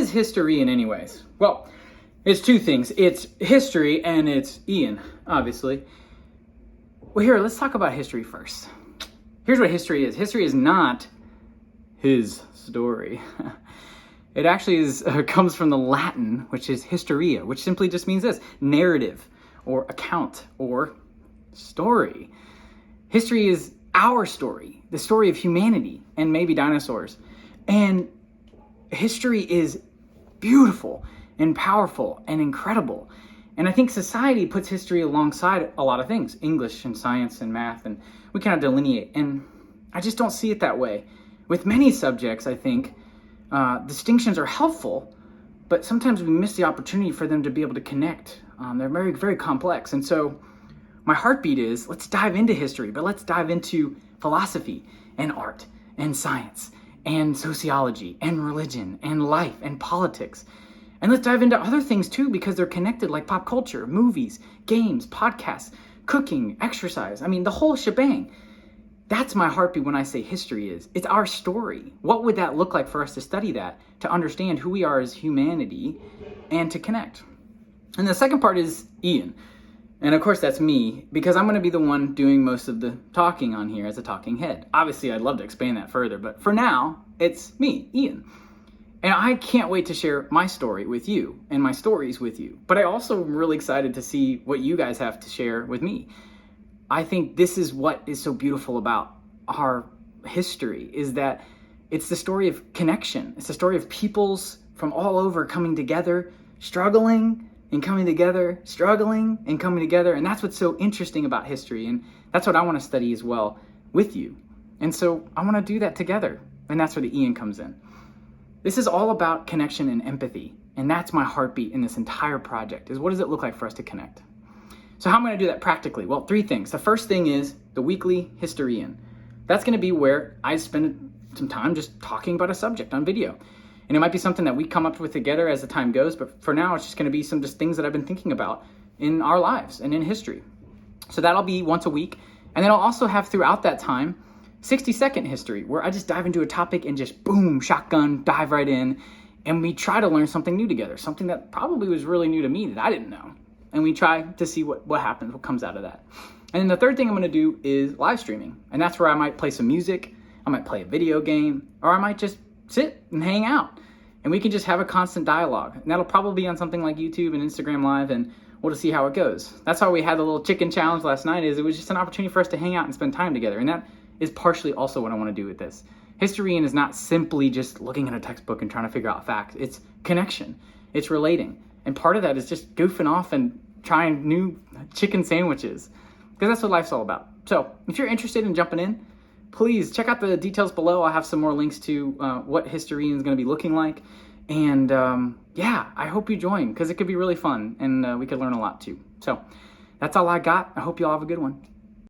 is HistorIan anyways? Well, it's two things. It's history and it's Ian, obviously. Well, here, let's talk about history first. Here's what history is. History is not his story. It actually comes from the Latin, which is historia, which simply just means this: narrative or account or story. History is our story, the story of humanity and maybe dinosaurs. And history is beautiful and powerful and incredible. And I think society puts history alongside a lot of things, English and science and math, and we kind of delineate. And I just don't see it that way. With many subjects, I think distinctions are helpful, but sometimes we miss the opportunity for them to be able to connect. They're very, very complex. And so my heartbeat is, let's dive into history, but let's dive into philosophy and art and science and sociology and religion and life and politics. And let's dive into other things too, because they're connected, like pop culture, movies, games, podcasts, cooking, exercise. I mean, the whole shebang. That's my heartbeat when I say history is. It's our story. What would that look like for us to study that, to understand who we are as humanity, and to connect? And the second part is Ian. And of course, that's me, because I'm going to be the one doing most of the talking on here as a talking head. Obviously, I'd love to expand that further, but for now, it's me, Ian. And I can't wait to share my story with you and my stories with you. But I also am really excited to see what you guys have to share with me. I think this is what is so beautiful about our history, is that it's the story of connection. It's the story of peoples from all over coming together, struggling and coming together, struggling and coming together. And that's what's so interesting about history. And that's what I want to study as well with you. And so I want to do that together. And that's where the Ian comes in. This is all about connection and empathy. And that's my heartbeat in this entire project, is what does it look like for us to connect? So how am I going to do that practically? Well, 3 things. The first thing is the weekly HistorIan. That's going to be where I spend some time just talking about a subject on video. And it might be something that we come up with together as the time goes, but for now, it's just going to be some just things that I've been thinking about in our lives and in history. So that'll be once a week. And then I'll also have throughout that time 60-second history, where I just dive into a topic and just boom, shotgun, dive right in. And we try to learn something new together, something that probably was really new to me that I didn't know. And we try to see what happens, what comes out of that. And then the third thing I'm going to do is live streaming. And that's where I might play some music, I might play a video game, or I might just sit and hang out. And we can just have a constant dialogue. And that'll probably be on something like YouTube and Instagram Live, and we'll just see how it goes. That's how we had the little chicken challenge last night, is it was just an opportunity for us to hang out and spend time together. And that is partially also what I want to do with this. HistorIan is not simply just looking at a textbook and trying to figure out facts. It's connection. It's relating. And part of that is just goofing off and trying new chicken sandwiches, because that's what life's all about. So if you're interested in jumping in, please check out the details below. I'll have some more links to what HistorIan is going to be looking like. And yeah, I hope you join, because it could be really fun, and we could learn a lot too. So that's all I got. I hope you all have a good one.